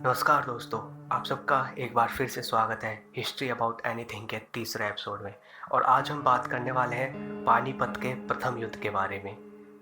नमस्कार दोस्तों, आप सबका एक बार फिर से स्वागत है हिस्ट्री अबाउट एनीथिंग के तीसरे एपिसोड में। और आज हम बात करने वाले हैं पानीपत के प्रथम युद्ध के बारे में।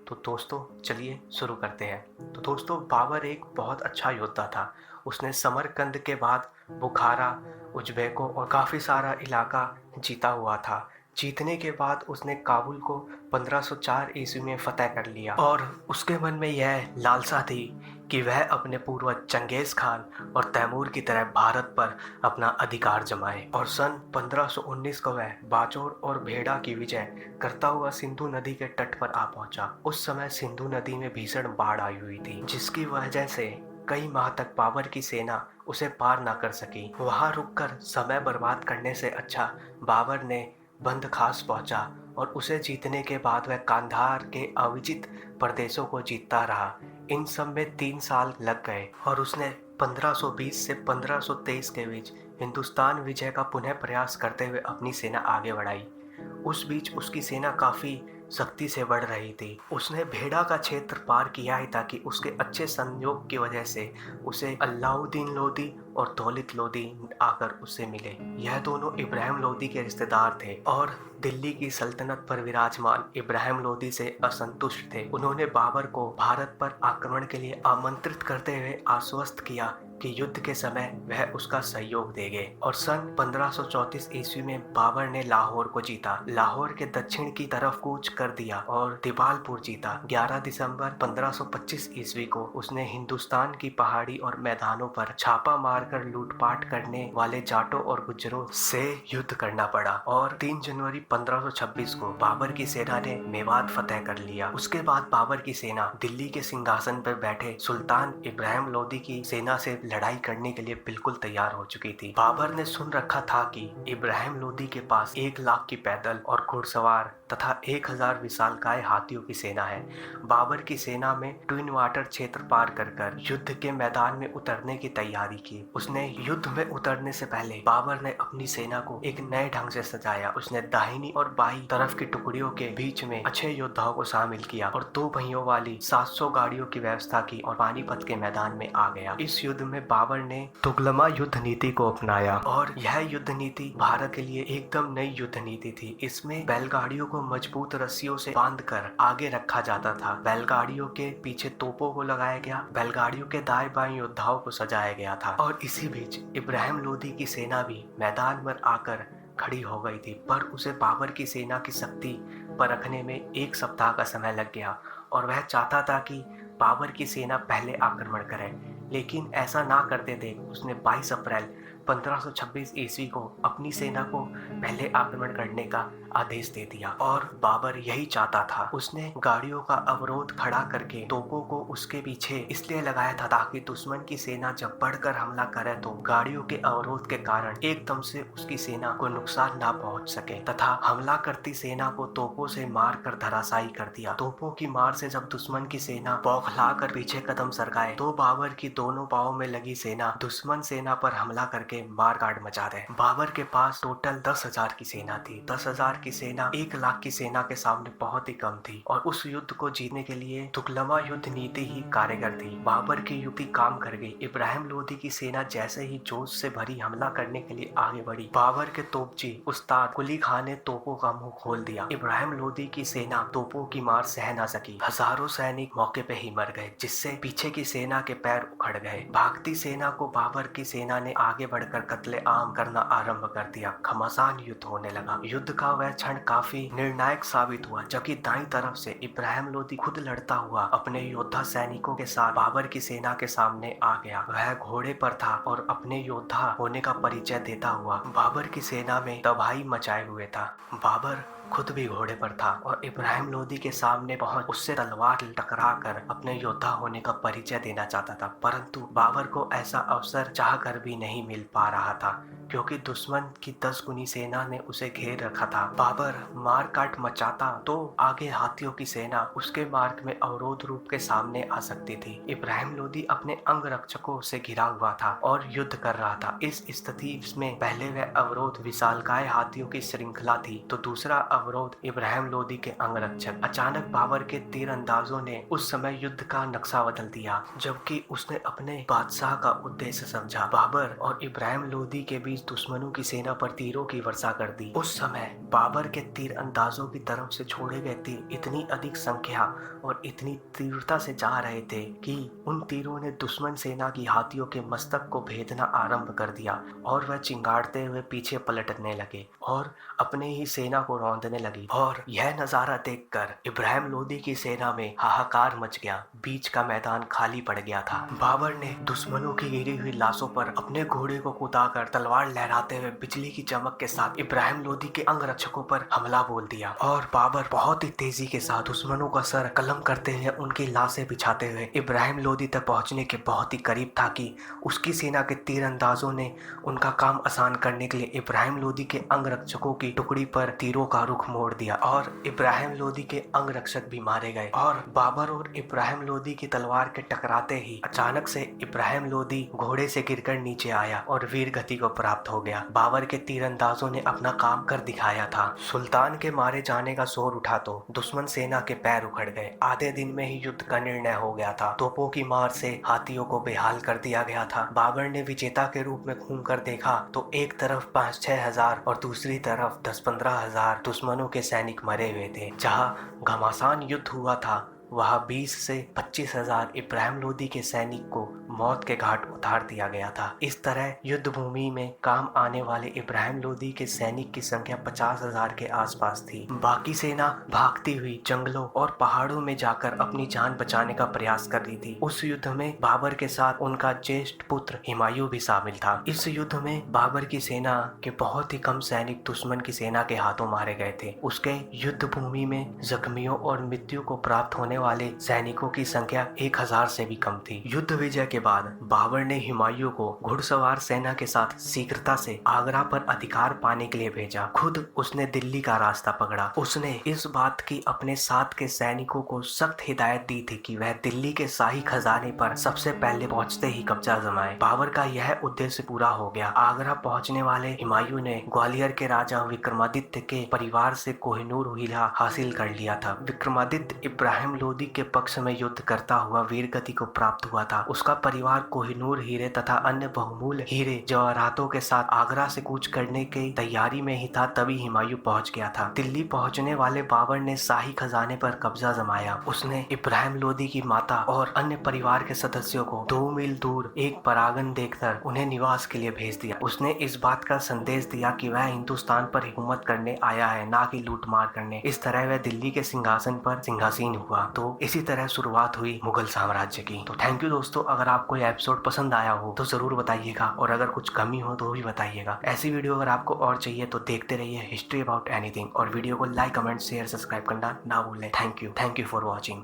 तो दोस्तों चलिए शुरू करते हैं। तो दोस्तों, बाबर एक बहुत अच्छा योद्धा था। उसने समरकंद के बाद बुखारा, उज्बेकों और काफ़ी सारा इलाका जीता हुआ था। जीतने के बाद उसने काबुल को 1504 ईस्वी में फतह कर लिया और उसके मन में यह लालसा थी कि वह अपने पूर्वज चंगेज खान और तैमूर की तरह भारत पर अपना अधिकार जमाए। और सन 1519 को वह बाचौर और भेड़ा की विजय करता हुआ सिंधु नदी के तट पर आ पहुंचा। उस समय सिंधु नदी में भीषण बाढ़ आई हुई थी, जिसकी वजह से कई माह तक बाबर की सेना उसे पार न कर सकी। वहां रुककर समय बर्बाद करने से अच्छा बाबर ने बंद खास पहुंचा और उसे जीतने के बाद वह कांधार के अविजित प्रदेशों को जीतता रहा। इन सब में 3 साल लग गए और उसने 1520 से 1523 के बीच हिंदुस्तान विजय का पुनः प्रयास करते हुए अपनी सेना आगे बढ़ाई। उस बीच उसकी सेना काफी सख्ती से बढ़ रही थी। उसने भेड़ा का क्षेत्र पार किया ही ताकि उसके अच्छे संयोग की वजह से उसे अलाउद्दीन लोदी और दौलत लोदी आकर उससे मिले। यह दोनों इब्राहिम लोदी के रिश्तेदार थे और दिल्ली की सल्तनत पर विराजमान इब्राहिम लोदी से असंतुष्ट थे। उन्होंने बाबर को भारत पर आक्रमण के लिए आमंत्रित करते हुए आश्वस्त किया कि युद्ध के समय वह उसका सहयोग देंगे। और सन 1534 ईस्वी में बाबर ने लाहौर को जीता, लाहौर के दक्षिण की तरफ कूच कर दिया और दिवालपुर जीता। 11 दिसंबर 1525 ईस्वी को उसने हिंदुस्तान की पहाड़ी और मैदानों पर छापा मारकर लूटपाट करने वाले जाटों और गुज्जरों से युद्ध करना पड़ा। और 3 जनवरी 1526 को बाबर की सेना ने मेवात फतह कर लिया। उसके बाद बाबर की सेना दिल्ली के सिंहासन पर बैठे सुल्तान इब्राहिम लोदी की सेना से लड़ाई करने के लिए बिल्कुल तैयार हो चुकी थी। बाबर ने सुन रखा था कि इब्राहिम लोदी के पास 1 लाख की पैदल और घुड़सवार तथा 1000 विशालकाय हाथियों की सेना है। बाबर की सेना में ट्विन वाटर क्षेत्र पार कर युद्ध के मैदान में उतरने की तैयारी की। उसने युद्ध में उतरने से पहले बाबर ने अपनी सेना को एक नए ढंग से सजाया। उसने दाहिनी और बाई तरफ की टुकड़ियों के बीच में अच्छे योद्धाओं को शामिल किया और 2 पहियों वाली 700 गाड़ियों की व्यवस्था की और पानीपत के मैदान में आ गया। इस युद्ध में बाबर ने तुगलमा युद्ध नीति को अपनाया और यह युद्ध नीति भारत के लिए एकदम नई युद्ध नीति थी। इसमें बैलगाड़ियों को मजबूत रस्सियों से बांधकर आगे रखा जाता था। बैलगाड़ियों के पीछे तोपों को लगाया गया, बैलगाड़ियों के दाएं बाएं योद्धाओं को सजाया गया था। और इसी बीच इब्राहिम लोदी की सेना भी मैदान पर आकर खड़ी हो गई थी, पर उसे बाबर की सेना की शक्ति परखने में 1 सप्ताह का समय लग गया और वह चाहता था कि बाबर की सेना पहले आक्रमण करे। लेकिन ऐसा ना करते देख उसने 22 अप्रैल 1526 ईस्वी को अपनी सेना को पहले आक्रमण करने का आदेश दे दिया। और बाबर यही चाहता था। उसने गाड़ियों का अवरोध खड़ा करके तोपों को उसके पीछे इसलिए लगाया था ताकि दुश्मन की सेना जब बढ़कर हमला करे तो गाड़ियों के अवरोध के कारण एकदम से उसकी सेना को नुकसान ना पहुंच सके, तथा हमला करती सेना को तोपों से मार कर धराशायी कर दिया। तोपों की मार से जब दुश्मन की सेना बौखला कर पीछे कदम सरकाए तो बाबर की दोनों पावों में लगी सेना दुश्मन सेना पर हमला करके मार काट मचा दे। बाबर के पास टोटल 10,000 की सेना थी। 10,000 की सेना 1 लाख की सेना के सामने बहुत ही कम थी और उस युद्ध को जीतने के लिए तुगलमा युद्ध नीति ही कारगर थी। बाबर की युक्ति काम कर गई। इब्राहिम लोदी की सेना जैसे ही जोश से भरी हमला करने के लिए आगे बढ़ी, बाबर के तोपची उस्ताद कुली खान ने तोपों का मुंह खोल दिया। इब्राहिम लोदी की सेना तोपों की मार सह न सकी। हजारों सैनिक मौके पे ही मर गए, जिससे पीछे की सेना के पैर उखड़ गए। भागती सेना को बाबर की सेना ने आगे बढ़कर कत्ले आम करना आरंभ कर दिया। घमासान युद्ध होने लगा। युद्ध का वह क्षण काफी निर्णायक साबित हुआ, जबकि दाईं तरफ से इब्राहिम लोदी खुद लड़ता हुआ अपने योद्धा सैनिकों के साथ बाबर की सेना के सामने आ गया। वह घोड़े पर था और अपने योद्धा होने का परिचय देता हुआ बाबर की सेना में तबाही मचाए हुए था। बाबर खुद भी घोड़े पर था और इब्राहिम लोदी के सामने पहुंच उससे तलवार टकरा कर अपने योद्धा होने का परिचय देना चाहता था, परंतु बाबर को ऐसा अवसर चाहकर भी नहीं मिल पा रहा था। क्योंकि दुश्मन की 10 गुनी सेना ने उसे घेर रखा था। बाबर मार काट मचाता तो आगे हाथियों की सेना उसके मार्ग में अवरोध रूप के सामने आ सकती थी। इब्राहिम लोदी अपने अंगरक्षकों से घिरा हुआ था और युद्ध कर रहा था। इस स्थिति में पहले वह अवरोध विशालकाय हाथियों की श्रृंखला थी तो दूसरा अवरोध इब्राहिम लोदी के अंगरक्षक। अचानक बाबर के तीरंदाजों ने उस समय युद्ध का नक्शा बदल दिया, जबकि उसने अपने बादशाह का उद्देश्य समझा। बाबर और इब्राहिम लोदी के बीच दुश्मनों की सेना पर तीरों की वर्षा कर दी। उस समय बाबर के तीरंदाजों की तरफ से छोड़े गए तीर इतनी अधिक संख्या और इतनी तीव्रता से जा रहे थे कि उन तीरों ने दुश्मन सेना की हाथियों के मस्तक को भेदना आरंभ कर दिया और वह चिंगाड़ते हुए पीछे पलटने लगे और अपने ही सेना को रौंदने लगी। और यह नजारा देखकर इब्राहिम लोदी की सेना में हाहाकार मच गया। बीच का मैदान खाली पड़ गया था। बाबर ने दुश्मनों की गिरी हुई लाशों पर अपने घोड़े को कुदाकर तलवार लहराते हुए बिजली की चमक के साथ इब्राहिम लोदी के अंगरक्षकों पर हमला बोल दिया और बाबर बहुत ही तेजी के साथ दुश्मनों का सर कलम करते हुए उनकी लाशें बिछाते हुए इब्राहिम लोदी तक पहुंचने के बहुत ही करीब था कि उसकी सेना के तीरंदाजों ने उनका काम आसान करने के लिए इब्राहिम लोदी के अंगरक्षकों की टुकड़ी पर तीरों का रुख मोड़ दिया और इब्राहिम लोदी के अंगरक्षक भी मारे गए। और बाबर और इब्राहिम लोदी की तलवार के टकराते ही अचानक से इब्राहिम लोदी घोड़े से गिरकर नीचे आया और वीर गति को प्राप्त हो गया। बाबर के तीरंदाजों ने अपना काम कर दिखाया था। सुल्तान के मारे जाने का शोर उठा तो दुश्मन सेना के पैर उखड़ गए। आधे दिन में ही युद्ध का निर्णय हो गया था। तोपों की मार से हाथियों को बेहाल कर दिया गया था। बाबर ने विजेता के रूप में घूम कर देखा तो एक तरफ 5-6 हजार और दूसरी तरफ 10-15 हजार दुश्मनों के सैनिक मरे हुए थे। जहां घमासान युद्ध हुआ था वहां 20 से 25 हजार इब्राहिम लोदी के सैनिक को मौत के घाट उतार दिया गया था। इस तरह युद्ध भूमि में काम आने वाले इब्राहिम लोदी के सैनिक की संख्या 50 हजार के आसपास थी। बाकी सेना भागती हुई जंगलों और पहाड़ों में जाकर अपनी जान बचाने का प्रयास कर रही थी। उस युद्ध में बाबर के साथ उनका ज्येष्ठ पुत्र हुमायूं भी शामिल था। इस युद्ध में बाबर की सेना के बहुत ही कम सैनिक दुश्मन की सेना के हाथों मारे गए थे। उसके युद्ध भूमि में जख्मियों और मृत्यु को प्राप्त होने वाले सैनिकों की संख्या 1000 से भी कम थी। युद्ध विजय के बाद बाबर ने हुमायूं को घुड़सवार सेना के साथ शीघ्रता से आगरा पर अधिकार पाने के लिए भेजा। खुद उसने दिल्ली का रास्ता पकड़ा। उसने इस बात की अपने साथ के सैनिकों को सख्त हिदायत दी थी कि वह दिल्ली के शाही खजाने पर सबसे पहले पहुंचते ही कब्जा जमाए। बाबर का यह उद्देश्य पूरा हो गया। आगरा पहुंचने वाले हुमायूं ने ग्वालियर के राजा विक्रमादित्य के परिवार से कोहिनूर हीरा हासिल कर लिया था। विक्रमादित्य इब्राहिम लोदी के पक्ष में युद्ध करता हुआ वीरगति को प्राप्त हुआ था। उसका परिवार कोहिनूर हीरे तथा अन्य बहुमूल्य हीरे जवाहरातों के साथ आगरा से कूच करने की तैयारी में ही था। तभी हुमायूं पहुंच गया था। दिल्ली पहुंचने वाले बाबर ने शाही खजाने पर कब्जा जमाया। उसने इब्राहिम लोदी की माता और अन्य परिवार के सदस्यों को 2 मील दूर एक परागन देकर उन्हें निवास के लिए भेज दिया। उसने इस बात का संदेश दिया कि वह हिंदुस्तान पर हुकूमत करने आया है, ना कि लूटमार करने। इस तरह वह दिल्ली के सिंहासन पर सिंहासीन हुआ। तो इसी तरह शुरुआत हुई मुगल साम्राज्य की। तो थैंक यू दोस्तों। अगर आपको यह एपिसोड पसंद आया हो तो जरूर बताइएगा और अगर कुछ कमी हो तो भी बताइएगा। ऐसी वीडियो अगर आपको और चाहिए तो देखते रहिए हिस्ट्री अबाउट एनीथिंग और वीडियो को लाइक, कमेंट, शेयर, सब्सक्राइब करना ना भूलें। Thank you for watching.